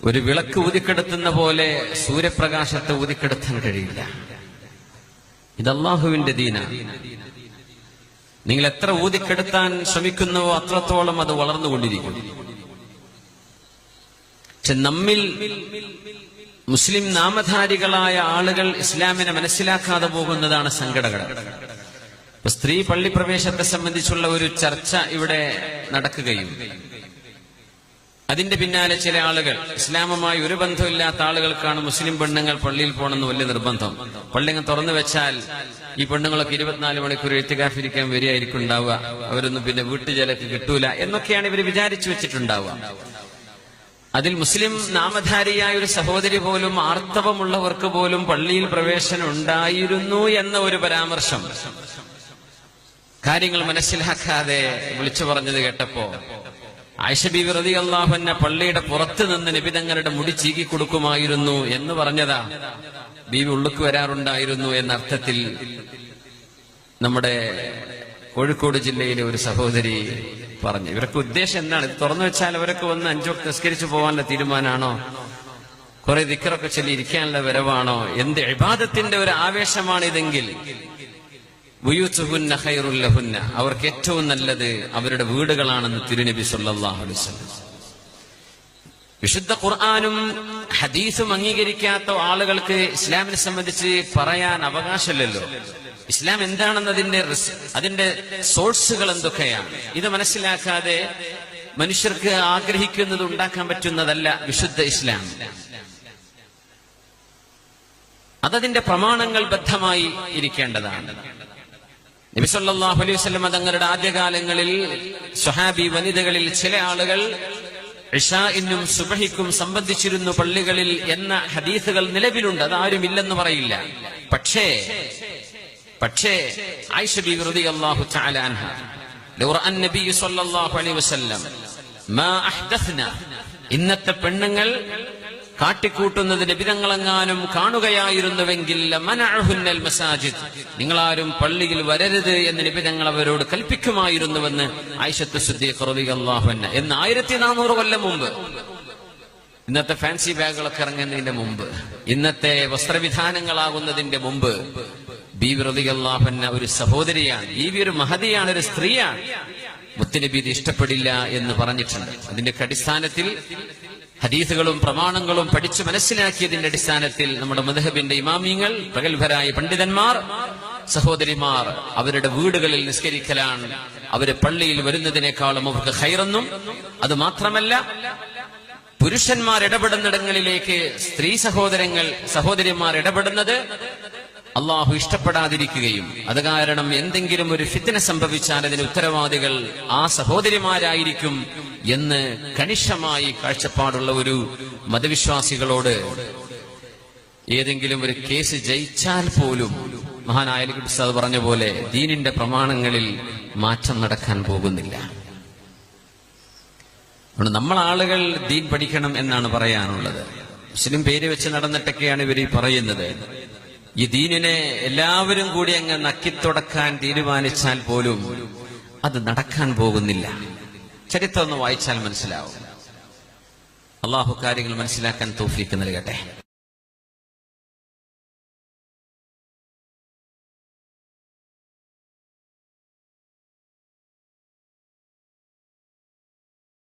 ഒരു വിളക്ക് ഊതിക്കെടുത്തുന്ന പോലെ സൂര്യപ്രകാശത്തെ ഊതിക്കെടുത്താൻ കഴിയില്ല. ഇത് അല്ലാഹുവിന്റെ ദീനാണ്. നിങ്ങൾ എത്ര ഊതിക്കെടുത്താൻ ശ്രമിക്കുന്നുവോ അത്രത്തോളം അത് വളർന്നുകൊണ്ടിരിക്കും. പക്ഷെ നമ്മിൽ മുസ്ലിം നാമധാരികളായ ആളുകൾ ഇസ്ലാമിനെ മനസ്സിലാക്കാതെ പോകുന്നതാണ് സങ്കടകരം. ഇപ്പൊ സ്ത്രീ പള്ളിപ്രവേശത്തെ സംബന്ധിച്ചുള്ള ഒരു ചർച്ച ഇവിടെ നടക്കുകയും അതിന്റെ പിന്നാലെ ചില ആളുകൾ, ഇസ്ലാമുമായി ഒരു ബന്ധമില്ലാത്ത ആളുകൾക്കാണ് മുസ്ലിം പെണ്ണുങ്ങൾ പള്ളിയിൽ പോകണമെന്ന് വലിയ നിർബന്ധം. പള്ളിങ്ങൾ തുറന്നു വെച്ചാൽ ഈ പെണ്ണുങ്ങളൊക്കെ 24 മണിക്കൂർ എഴുത്തുകാഫിരിക്കാൻ വരികയായിരിക്കും ഉണ്ടാവുക, അവരൊന്നും പിന്നെ വീട്ടുജലക്ക് കിട്ടൂല എന്നൊക്കെയാണ് ഇവർ വിചാരിച്ചു വെച്ചിട്ടുണ്ടാവുക. അതിൽ മുസ്ലിം നാമധാരിയായ ഒരു സഹോദരി പോലും ആർത്തവമുള്ളവർക്ക് പോലും പള്ളിയിൽ പ്രവേശനം ഉണ്ടായിരുന്നു എന്ന ഒരു പരാമർശം കാര്യങ്ങൾ മനസ്സിലാക്കാതെ വിളിച്ചു പറഞ്ഞത് കേട്ടപ്പോ ആയിഷ ബീവി റളിയല്ലാഹു അൻഹ പള്ളിയുടെ പുറത്ത് നിന്ന് നബി തങ്ങളുടെ മുടി ചീകി കൊടുക്കുമായിരുന്നു എന്ന് പറഞ്ഞതാ. ബീവി ഉള്ളുക്ക് വരാറുണ്ടായിരുന്നു എന്ന അർത്ഥത്തിൽ നമ്മുടെ കോഴിക്കോട് ജില്ലയിലെ ഒരു സഹോദരി പറഞ്ഞു. ഇവരൊക്കെ ഉദ്ദേശം എന്താണ്? ഇത് തുറന്നു വെച്ചാൽ അവരൊക്കെ വന്ന് 5 വക്ത് നിസ്കരിച്ചു പോകാനുള്ള തീരുമാനമാണോ? കുറെ ദിക്റൊക്കെ ചൊല്ലി ഇരിക്കാനുള്ള വരവാണോ? എന്ത് ഇബാദത്തിന്റെ ഒരു ആവേശമാണിതെങ്കിൽ ബുയൂത്തുഹുന്ന ഖൈറുൽ ലഹുന്ന, അവർക്ക് ഏറ്റവും നല്ലത് അവരുടെ വീടുകളാണെന്ന് തിരുനബി സല്ലല്ലാഹു അലൈഹി വസല്ലം. വിശുദ്ധ ഖുർആനും ഹദീസും അംഗീകരിക്കാത്ത ആളുകൾക്ക് ഇസ്ലാമിനെ സംബന്ധിച്ച് പറയാൻ അവകാശമില്ലല്ലോ. ഇസ്ലാം എന്താണെന്നതിന്റെ അതിന്റെ സോഴ്സുകൾ എന്തൊക്കെയാണ്, ഇത് മനസ്സിലാക്കാതെ മനുഷ്യർക്ക് ആഗ്രഹിക്കുന്നത് ഉണ്ടാക്കാൻ പറ്റുന്നതല്ല വിശുദ്ധ ഇസ്ലാം. അതതിന്റെ പ്രമാണങ്ങൾ ബദ്ധമായി ഇരിക്കേണ്ടതാണ്. നബി സല്ലല്ലാഹു അലൈഹി വസല്ലം തങ്ങളുടെ ആദ്യകാലങ്ങളിൽ സ്വഹാബി വനിതകളിൽ ചില ആളുകൾ ഇശാഇനും സുബഹിക്കും സംബന്ധിച്ചിരുന്നു പള്ളികളിൽ എന്ന ഹദീസുകൾ നിലവിലുണ്ട്, അതാരുമില്ലെന്ന് പറയില്ല. പക്ഷേ ആയിഷ ബീവി റളിയല്ലാഹു തആല അൻഹ ലൗ റഅ നബി സല്ലല്ലാഹു അലൈഹി വസല്ലം മാ അഹ്ദസ്ന, ഇന്നത്തെ പെണ്ണുങ്ങൾ കാട്ടിക്കൂട്ടുന്നത് നബിതങ്ങളെങ്ങാനും കാണുകയായിരുന്നുവെങ്കിൽ മനഅഹുന്നൽ മസാജിദ്, നിങ്ങളാരും പള്ളിയിൽ വരരുത് എന്ന് നബിതങ്ങൾ അവരോട് കൽപ്പിക്കുമായിരുന്നുവെന്ന് ആയിഷത്ത് സിദ്ദീഖ റളിയല്ലാഹു അൻഹ. എന്ന് 1400 കൊല്ലം മുമ്പ്, ഇന്നത്തെ ഫാൻസി ബാഗുകളൊക്കെ ഇറങ്ങുന്നതിന്റെ മുമ്പ്, ഇന്നത്തെ വസ്ത്രവിധാനങ്ങളാകുന്നതിന്റെ മുമ്പ് ബീവി റളിയല്ലാഹു അൻഹ ഒരു സഹോദരിയാണ്, ബീവി ഒരു മഹദിയാണ്, ഒരു സ്ത്രീയാണ്. മുത്തുനബി ഇത് ഇഷ്ടപ്പെടില്ല എന്ന് പറഞ്ഞിട്ടുണ്ട്. അതിന്റെ അടിസ്ഥാനത്തിൽ ഹദീസുകളും പ്രമാണങ്ങളും പഠിച്ചു മനസ്സിലാക്കിയതിന്റെ അടിസ്ഥാനത്തിൽ നമ്മുടെ മദ്ഹബിന്റെ ഇമാമിയങ്ങൾ, പ്രഗത്ഭരായ പണ്ഡിതന്മാർ, സഹോദരിമാർ അവരുടെ വീടുകളിൽ നിസ്കരിക്കലാണ് അവര് പള്ളിയിൽ വരുന്നതിനേക്കാളും അവർക്ക് ഖൈറെന്നും, അത് മാത്രമല്ല പുരുഷന്മാർ ഇടപെടുന്നിടങ്ങളിലേക്ക് സ്ത്രീ സഹോദരിമാർ ഇടപെടുന്നത് അള്ളാഹു ഇഷ്ടപ്പെടാതിരിക്കുകയും അത് കാരണം എന്തെങ്കിലും ഒരു ഫിത്ന സംഭവിച്ചാൽ അതിന് ഉത്തരവാദികൾ ആ സഹോദരിമാരായിരിക്കും എന്ന് കണിശമായി കാഴ്ചപ്പാടുള്ള ഒരു മതവിശ്വാസികളോട് ഏതെങ്കിലും ഒരു കേസ് ജയിച്ചാൽ പോലും മഹാനായ അലി ഉസ്താദ് പറഞ്ഞ പോലെ ദീനിന്റെ പ്രമാണങ്ങളിൽ മാറ്റം നടക്കാൻ പോകുന്നില്ല. നമ്മൾ ആളുകൾ ദീൻ പഠിക്കണം എന്നാണ് പറയാനുള്ളത്. മുസ്ലിം പേര് വെച്ച് നടന്നിട്ടൊക്കെയാണ് ഇവർ പറയുന്നത്. ഈ ദീനിനെ എല്ലാവരും കൂടി അങ്ങ് നക്കിത്തുടക്കാൻ തീരുമാനിച്ചാൽ പോലും അത് നടക്കാൻ പോകുന്നില്ല. ചരിത്രം ഒന്ന് വായിച്ചാൽ മനസ്സിലാവും. അള്ളാഹു കാര്യങ്ങൾ മനസ്സിലാക്കാൻ തൗഫീഖ് നൽകട്ടെ.